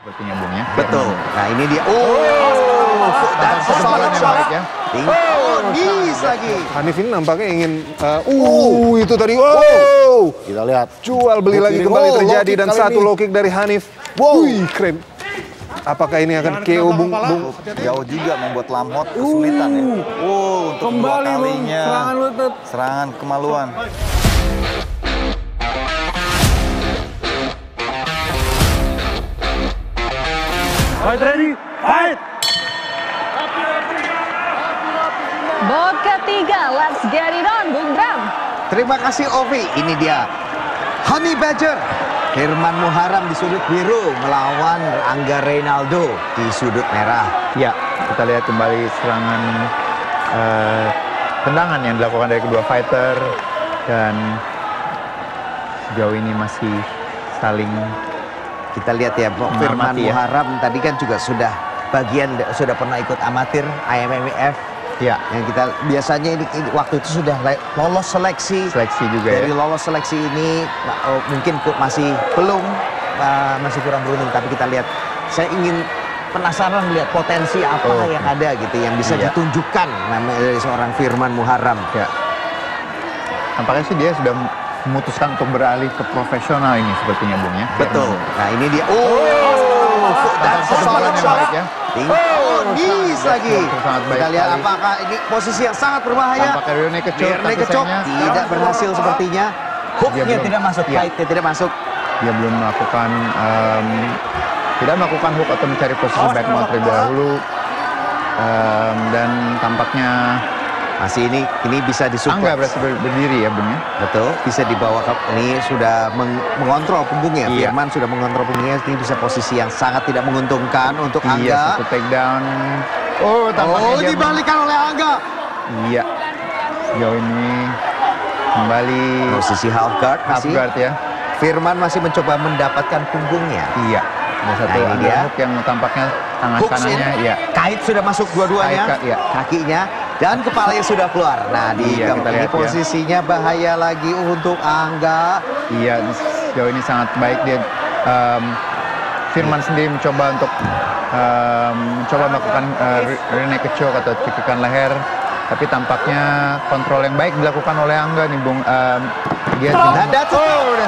Sepertinya Bung ya. Betul. Nah ini dia. Dan solid shot ya. Knees lagi. Hanif ini nampaknya ingin itu tadi. Kita lihat. Jual beli lagi kembali terjadi dan satu low kick dari Hanif. Wih, keren. Apakah ini akan KO Bung? Jauh juga membuat Lampot kesulitan ya. Untuk Kembali, kedua kalinya. Bung. Serangan lutut. Serangan kemaluan. Fight ready, fight! Babak ketiga, let's get it on, Bung Bram. Terima kasih Ovi. Ini dia Honey Badger. Firman Muharram di sudut biru melawan Angga Reynaldo di sudut merah. Ya, kita lihat kembali serangan tendangan yang dilakukan dari kedua fighter dan sejauh ini masih saling. Kita lihat ya, Firman ya. Muharram tadi kan juga sudah sudah pernah ikut amatir IMMAF. Ya, Yang kita biasanya ini waktu itu sudah lolos seleksi. seleksi juga Dari ya. lolos seleksi ini mungkin masih belum, masih kurang beruntung. Tapi kita lihat, saya ingin penasaran melihat potensi apa yang ada gitu, yang bisa ditunjukkan namanya dari seorang Firman Muharram. Ya. Nampaknya sih dia sudah memutuskan untuk beralih ke profesional ini sepertinya Bung ya. Betul. Nah ini dia. Dan solid shot ya. Knees lagi. Kita lihat apakah ini posisi yang sangat berbahaya. Tampaknya René Kecok tidak berhasil sepertinya. Hooknya tidak masuk, fightnya tidak masuk. Dia belum melakukan hook atau mencari posisi back mount terlebih dahulu. Dan tampaknya Masih ini bisa disupport. Angga berhasil berdiri ya Bung ya. Betul, bisa dibawa ke ini sudah mengontrol punggungnya. Firman sudah mengontrol punggungnya. Ini bisa posisi yang sangat tidak menguntungkan untuk Angga. Iya, satu takedown. Tampaknya dia dibalikan oleh Angga. Iya. Sejauh ini kembali Posisi half guard masih. ya. Firman masih mencoba mendapatkan punggungnya. Iya. Ada satu Nah, ini dia. hook yang tampaknya tangan Hooks in. kanannya ya. Kait sudah masuk dua-duanya. Kakinya dan kepalanya sudah keluar. Nah, Iya, kita lihat ya. posisinya bahaya lagi untuk Angga. Iya, sejauh ini sangat baik dia. Firman sendiri mencoba untuk melakukan René Kecok atau cekikan leher, tapi tampaknya kontrol yang baik dilakukan oleh Angga nih Bung. Dia Dan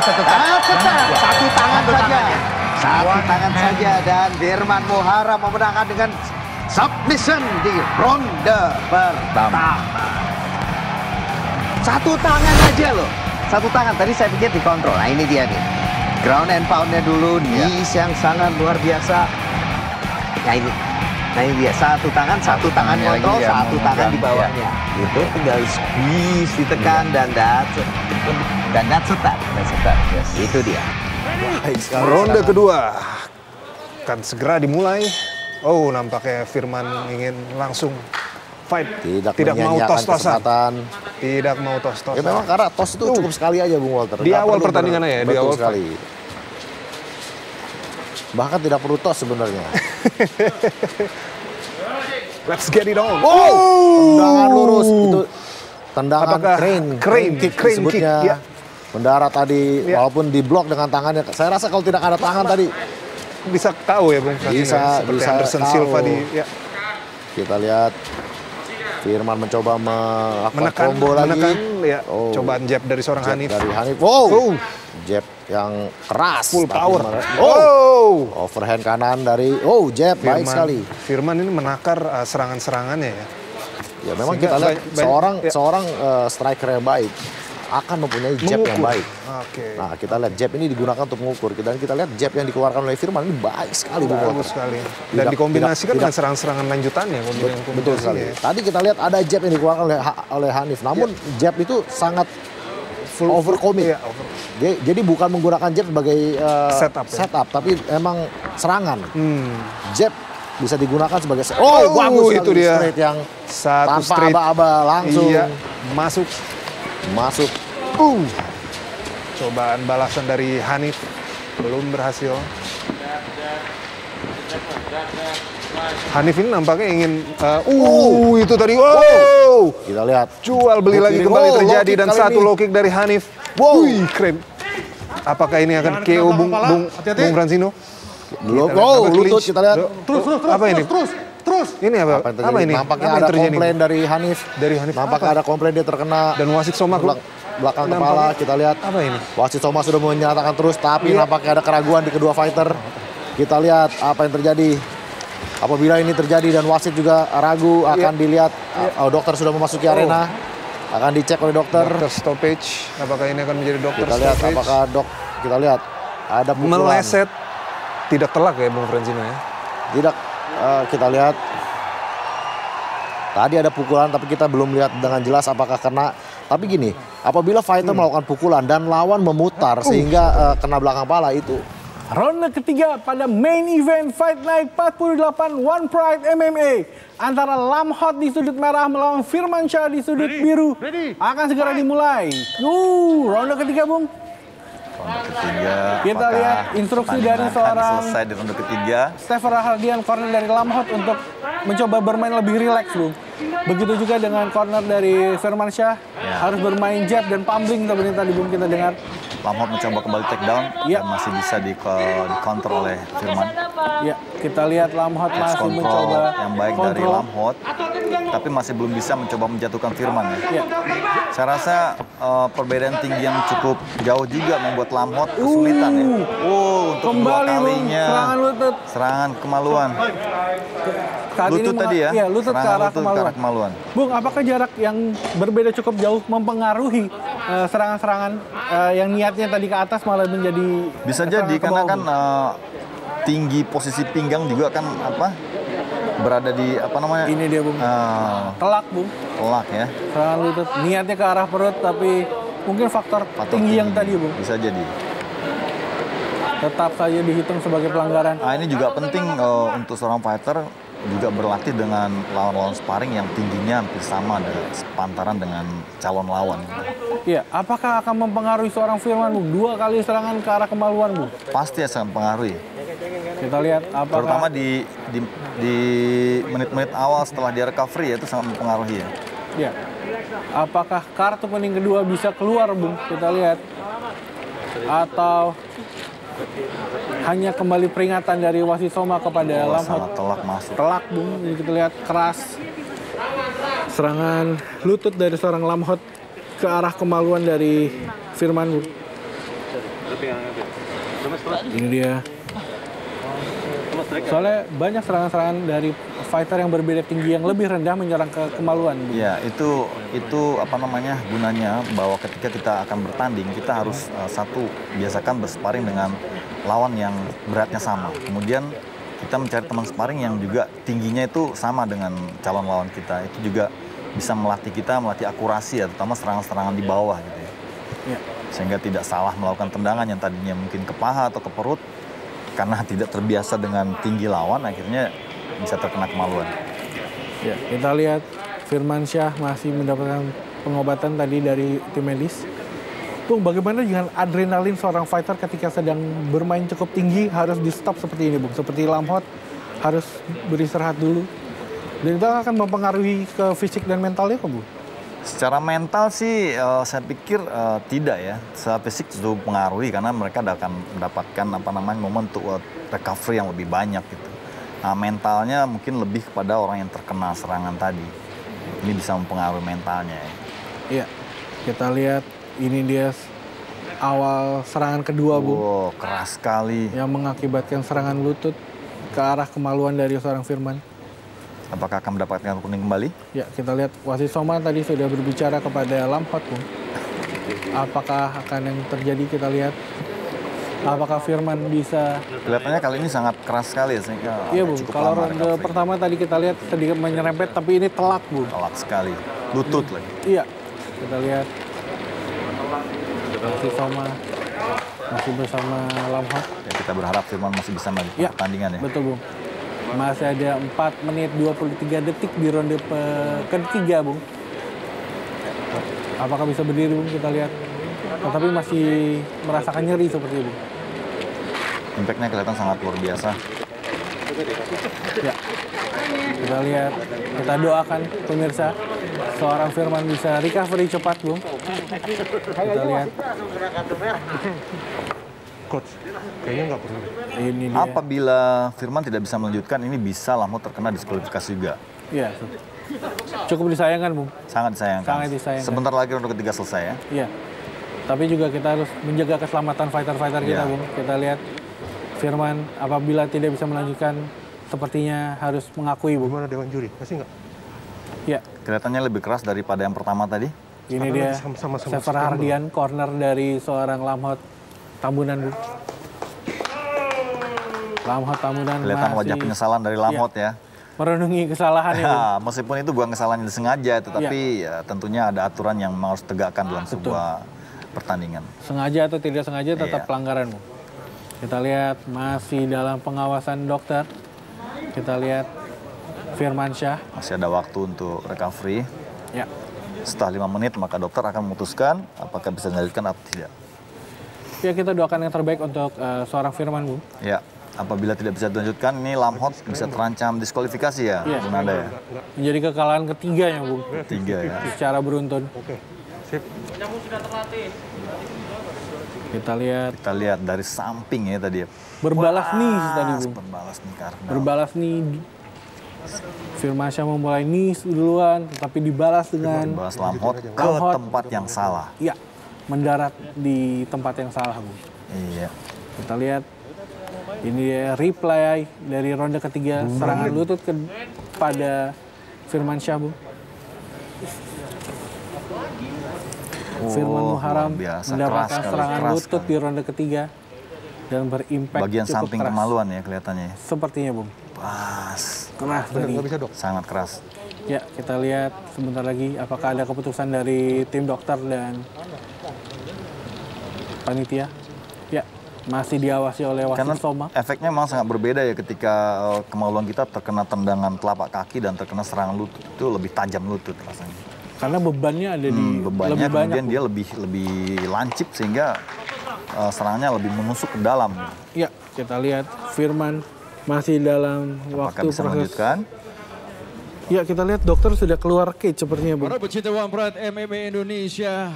satu tangan saja. Satu tangan saja dan Firman Muharram memenangkan dengan submission di ronde pertama. Satu tangan aja loh. Satu tangan, tadi saya pikir dikontrol. Nah ini dia nih. Ground and pound-nya dulu, knees yang sangat luar biasa. Nah ini dia, satu tangan kontrol, satu tangan di bawahnya. Itu tinggal squeeze, ditekan, dan that's a tap. Yes. Itu dia. Ronde kedua akan segera dimulai. Nampaknya Firman ingin langsung fight. Tidak mau tos-tosan. Tidak mau tos-tosan. Ya memang karena tos itu cukup sekali aja Bung Walter. Di awal pertandingan ya, di awal sekali. Bahkan tidak perlu tos sebenarnya. Let's get it on. Tendangan lurus itu. Tendangan crane kick disebutnya. Kick, ya. Mendarat tadi, walaupun diblok dengan tangannya. Saya rasa kalau tidak ada tangan tadi, bisa tahu ya Bung. Bisa Anderson tahu. Silva di. Ya. Kita lihat Firman mencoba melakukan combo lagi. Ya. Cobaan jab dari seorang Jab Hanif. dari Hanif. Jab yang keras. Full power. Overhand kanan dari. Jab baik sekali. Firman ini menakar serangan-serangannya ya. Ya memang Sehingga kita lihat seorang striker yang baik akan mempunyai jab yang baik. Nah, kita lihat jab ini digunakan untuk mengukur. Dan kita lihat jab yang dikeluarkan oleh Firman ini baik sekali. Bagus sekali. Dan dikombinasikan dengan serangan-serangan lanjutannya. Betul sekali. Tadi kita lihat ada jab yang dikeluarkan oleh Hanif. Namun jab itu sangat overcommit. Jadi bukan menggunakan jab sebagai setup, tapi emang serangan. Jab bisa digunakan sebagai bagus itu dia. Straight yang satu tanpa aba-aba langsung masuk. Cobaan balasan dari Hanif belum berhasil. Hanif ini nampaknya ingin itu tadi. Kita lihat. Jual beli lagi kembali terjadi dan satu low kick dari Hanif. Wih, keren. Apakah ini akan KO Bung Francino? Lutut kita lihat. Terus. Apa ini? Terus. Ini apa? Apa ini? Nampaknya ada komplain dari Hanif. Nampaknya ada komplain dia terkena. Dan wasit Soma belakang kepala. Kita lihat. Apa ini? Wasit Soma sudah menyatakan terus, tapi nampaknya ada keraguan di kedua fighter. Kita lihat apa yang terjadi. Apabila ini terjadi dan wasit juga ragu, akan dilihat. Dokter sudah memasuki arena. Akan dicek oleh dokter. Dokter stoppage. Apakah ini akan menjadi dokter kita lihat, stoppage? apakah kita lihat ada pukulan. Meleset. Tidak telak ya Bung Francino ya? Tidak. Kita lihat. Tadi ada pukulan tapi kita belum lihat dengan jelas apakah kena. Tapi gini, apabila fighter melakukan pukulan dan lawan memutar sehingga kena belakang kepala itu. Ronde ketiga pada main event Fight Night 48 One Pride MMA antara Lamhot di sudut merah melawan Firmansyah di sudut biru akan segera dimulai. Ronde ketiga, Bung. Ronde ketiga. Kita lihat instruksi dari seorang selesai di ronde ketiga. Stefan Rahardian, corner dari Lamhot untuk mencoba bermain lebih rileks, Bung. Begitu juga dengan corner dari Firmansyah, harus bermain jab dan pambling seperti tadi Bung kita dengar. Lamhot mencoba kembali take down dan masih bisa di counter oleh Firman. Ya, kita lihat Lamhot masih mencoba yang baik dari Lamhot, tapi masih belum bisa mencoba menjatuhkan Firman ya. Saya rasa perbedaan tinggi yang cukup jauh juga membuat Lamhot kesulitan ya. Untuk kedua kalinya serangan lutut. Serangan kemaluan. Lutut tadi ya? Iya, lutut ke arah kemaluan. Bung, apakah jarak yang berbeda cukup jauh mempengaruhi serangan-serangan yang niatnya tadi ke atas malah menjadi... Bisa jadi, karena kan tinggi posisi pinggang juga kan berada di Ini dia Bung. Telak Bung. Telak ya. Serangan lutut, niatnya ke arah perut tapi mungkin faktor tinggi yang tadi Bung. Bisa jadi. Tetap saja dihitung sebagai pelanggaran. Ini juga penting untuk seorang fighter juga berlatih dengan lawan-lawan sparring yang tingginya hampir sama sepantaran dengan calon lawan. Iya, apakah akan mempengaruhi seorang Firman, Bung? 2 kali serangan ke arah kemaluan, Bung? Pasti akan mempengaruhi. Kita lihat apakah... Terutama di menit-menit awal setelah dia recovery itu sangat mempengaruhi ya. Iya. Apakah kartu kuning kedua bisa keluar, Bung? Kita lihat. Atau hanya kembali peringatan dari wasit Soma kepada Lamhot. Sangat telak masuk. Telak, Bung. Jadi kita lihat keras. Serangan lutut dari seorang Lamhot ke arah kemaluan dari Firman, Bung. Ini dia. Soalnya banyak serangan-serangan dari fighter yang berbeda tinggi yang lebih rendah menyerang ke kemaluan. Iya, itu gunanya bahwa ketika kita akan bertanding kita harus biasakan bersparing dengan lawan yang beratnya sama. Kemudian kita mencari teman sparring yang juga tingginya itu sama dengan calon lawan kita. Itu juga bisa melatih akurasi ya, terutama serangan-serangan di bawah gitu ya. Sehingga tidak salah melakukan tendangan yang tadinya mungkin ke paha atau ke perut. Karena tidak terbiasa dengan tinggi lawan, akhirnya bisa terkena kemaluan. Ya, kita lihat Firmansyah masih mendapatkan pengobatan tadi dari tim medis. Bung, bagaimana dengan adrenalin seorang fighter ketika sedang bermain cukup tinggi harus di stop seperti ini, Bung? Seperti Lamhot harus beristirahat dulu. Dan itu akan mempengaruhi ke fisik dan mentalnya, kok, Bung? Secara mental sih saya pikir tidak ya. Secara fisik itu pengaruhi karena mereka akan mendapatkan momen untuk recovery yang lebih banyak gitu. Nah, mentalnya mungkin lebih kepada orang yang terkena serangan tadi. Ini bisa mempengaruhi mentalnya ya. Iya. Kita lihat ini dia awal serangan kedua, Bu. Keras sekali. Yang mengakibatkan serangan lutut ke arah kemaluan dari seorang Firman. Apakah akan mendapatkan kuning kembali? Ya, kita lihat wasit Soma tadi sudah berbicara kepada Lamhot, Bung. Apakah akan yang terjadi, kita lihat. Apakah Firman bisa... Kelihatannya kali ini sangat keras sekali ya. Iya, Bung. Kalau ronde pertama tadi kita lihat sedikit menyerempet, tapi ini telak, Bung. Telak sekali. Lutut lagi. Iya. Kita lihat. Wasit Soma masih bersama Lamhot. Ya, kita berharap Firman masih bisa melanjutkan pertandingan ya. Betul, Bung. Masih ada 4 menit 23 detik di ronde ketiga, Bung. Apakah bisa berdiri, Bung? Kita lihat. Tetapi masih merasakan nyeri seperti itu. Impact-nya kelihatan sangat luar biasa. Ya. Kita lihat, kita doakan pemirsa seorang Firman bisa recovery cepat, Bung. Kita lihat. Coach, kayaknya nggak perlu. Ini dia. Apabila Firman tidak bisa melanjutkan, ini bisa Lamhot terkena diskualifikasi juga. Iya. Cukup disayangkan, Bung. Sangat disayangkan. Sangat disayangkan. Sebentar lagi ronde ketiga selesai ya. Iya. Tapi juga kita harus menjaga keselamatan fighter-fighter kita, Iya. Bung. Kita lihat Firman apabila tidak bisa melanjutkan, sepertinya harus mengakui, Bung. Gimana Dewan Juri? Masih nggak? Iya. Kelihatannya lebih keras daripada yang pertama tadi. Ini Sekarang dia lagi sama-sama Sefer Hardian, corner dari seorang Lamhot Tambunan, Bung. Lamhot Tambunan Kelihatan masih wajah penyesalan dari Lamhot ya. merenungi kesalahan ya, Bung. Ya, meskipun itu bukan kesalahan yang disengaja, tetapi ya, tentunya ada aturan yang harus tegakkan dalam sebuah pertandingan. Sengaja atau tidak sengaja Iya. tetap pelanggaran, Bung. Kita lihat masih dalam pengawasan dokter. Kita lihat Firmansyah. Masih ada waktu untuk recovery. Ya. Setelah 5 menit maka dokter akan memutuskan apakah bisa dilanjutkan atau tidak. Ya, kita doakan yang terbaik untuk seorang Firman, Bung. Ya, apabila tidak bisa dilanjutkan, ini Lamhot bisa terancam diskualifikasi ya, Iya. Bung Nanda ya. Menjadi kekalahan ketiganya, Bung. 3 ya. Secara beruntun. Oke, sip. Kita lihat Kita lihat dari samping ya tadi ya. berbalas nih tadi, Bung. Berbalas nih karena Berbalas nih. Firmansyah memulai nih duluan, tetapi dibalas dengan berbalas Lamhot ke Lamhot. tempat yang salah. ya, mendarat di tempat yang salah, Bung. Iya. Kita lihat ini dia replay dari ronde ketiga, serangan lutut kepada Firmansyah, Bung. Firman Muharam luar biasa, mendapatkan keras serangan sekali. lutut di ronde ketiga dan berimpact Bagian cukup samping keras. kemaluan ya kelihatannya. Sepertinya, Bung. Pas. Keras tadi. Nggak bisa dok. Sangat keras. Ya, kita lihat sebentar lagi apakah ada keputusan dari tim dokter dan panitia. Ya, masih diawasi oleh Karena wasit Soma. efeknya memang sangat berbeda ya ketika kemaluan kita terkena tendangan telapak kaki dan terkena serangan lutut. Itu lebih tajam lutut rasanya. Karena bebannya ada di Bebannya lebih banyak. kemudian dia lebih lancip sehingga serangannya lebih menusuk ke dalam. Ya, kita lihat Firman masih dalam Apakah waktu bisa proses. melanjutkan? Ya, kita lihat dokter sudah keluar cage sepertinya, Bung. Para pecinta One Pride MMA Indonesia,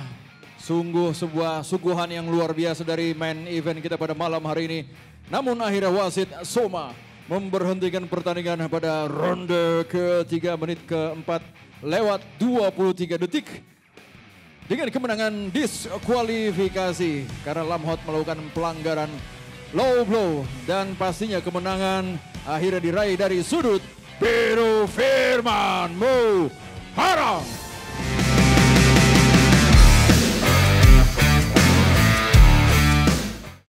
sungguh sebuah suguhan yang luar biasa dari main event kita pada malam hari ini. Namun akhirnya wasit Soma memberhentikan pertandingan pada ronde ke-3 menit ke-4 lewat 23 detik. Dengan kemenangan diskualifikasi karena Lamhot melakukan pelanggaran low blow. Dan pastinya kemenangan akhirnya diraih dari sudut biru Firman Muharam.